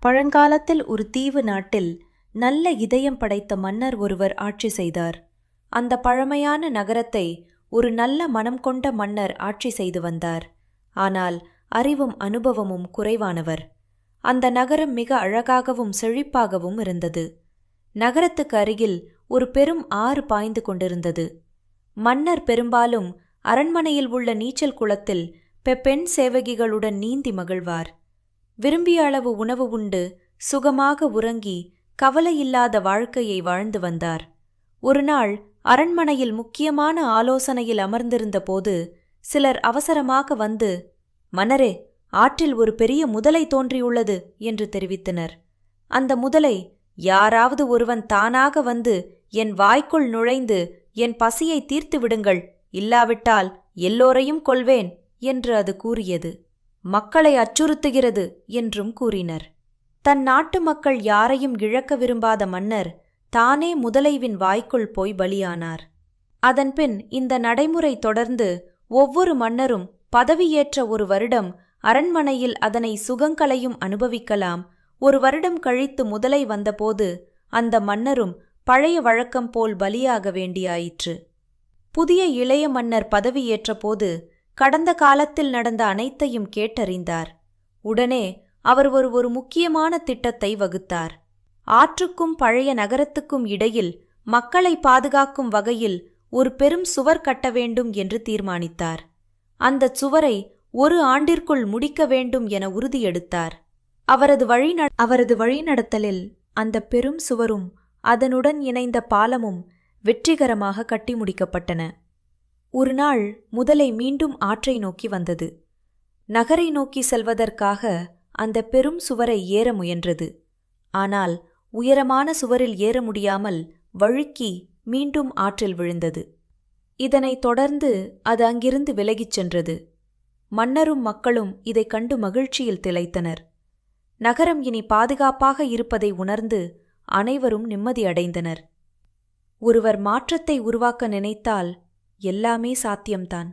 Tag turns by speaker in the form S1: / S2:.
S1: பழங்காலத்தில் ஒரு தீவு நாட்டில் நல்ல இதயம் படைத்த மன்னர் ஒருவர் ஆட்சி செய்தார். அந்த பழமையான நகரத்தை ஒரு நல்ல மனம் கொண்ட மன்னர் ஆட்சி செய்து வந்தார். ஆனால் அறிவும் அனுபவமும் குறைவானவர். அந்த நகரம் மிக அழகாகவும் செழிப்பாகவும் இருந்தது. நகரத்துக்கு அருகில் ஒரு பெரும் ஆறு பாய்ந்து கொண்டிருந்தது. மன்னர் பெரும்பாலும் அரண்மனையில் உள்ள நீச்சல் குளத்தில் பெண் சேவகிகளுடன் நீந்தி மகிழ்வார். விரும்பிய அளவு உணவு உண்டு சுகமாக உறங்கி கவலையில்லாத வாழ்க்கையை வாழ்ந்து வந்தார். ஒருநாள் அரண்மனையில் முக்கியமான ஆலோசனையில் அமர்ந்திருந்த போது சிலர் அவசரமாக வந்து, "மன்னரே, ஆற்றில் ஒரு பெரிய முதலை தோன்றியுள்ளது" என்று தெரிவித்தனர். அந்த முதலை, "யாராவது ஒருவன் தானாக வந்து என் வாய்க்குள் நுழைந்து என் பசியை தீர்த்து விடுங்கள், இல்லாவிட்டால் எல்லோரையும் கொல்வேன்" என்று அது கூறியது. மக்களை அச்சுறுத்துகிறது என்றும் கூறினர். தன் நாட்டு மக்கள் யாரையும் இழக்க விரும்பாத மன்னர் தானே முதலைவின் வாய்க்குள் போய் பலியானார். அதன்பின் இந்த நடைமுறை தொடர்ந்து ஒவ்வொரு மன்னரும் பதவியேற்ற ஒரு வருடம் அரண்மனையில் அதனை சுகங்களையும் அனுபவிக்கலாம். ஒரு வருடம் கழித்து முதலை வந்தபோது அந்த மன்னரும் பழைய வழக்கம் போல் பலியாக வேண்டியாயிற்று. புதிய இளைய மன்னர் பதவியேற்ற போது கடந்த காலத்தில் நடந்த அனைத்தையும் கேட்டறிந்தார். உடனே அவர் ஒரு முக்கியமான திட்டத்தை வகுத்தார். ஆற்றுக்கும் பழைய நகரத்துக்கும் இடையில் மக்களை பாதுகாக்கும் வகையில் ஒரு பெரும் சுவர் கட்ட வேண்டும் என்று தீர்மானித்தார். அந்தச் சுவரை ஒரு ஆண்டிற்குள் முடிக்க வேண்டும் என உறுதியெடுத்தார். அவரது வழிநடத்தலில் அந்த பெரும் சுவரும் அதனுடன் இணைந்த பாலமும் வெற்றிகரமாக கட்டி முடிக்கப்பட்டன. ஒருநாள் முதலை மீண்டும் ஆற்றை நோக்கி வந்தது. நகரை நோக்கி செல்வதற்காக அந்த பெரும் சுவரை ஏற முயன்றது. ஆனால் உயரமான சுவரில் ஏற முடியாமல் வழுக்கி மீண்டும் ஆற்றில் விழுந்தது. இதனைத் தொடர்ந்து அது அங்கிருந்து விலகிச் சென்றது. மன்னரும் மக்களும் இதைக் கண்டு மகிழ்ச்சியில் திளைத்தனர். நகரம் இனி பாதுகாப்பாக இருப்பதை உணர்ந்து அனைவரும் நிம்மதியடைந்தனர். ஒருவர் மாற்றத்தை உருவாக்க நினைத்தால் எல்லாமே சாத்தியம்தான்.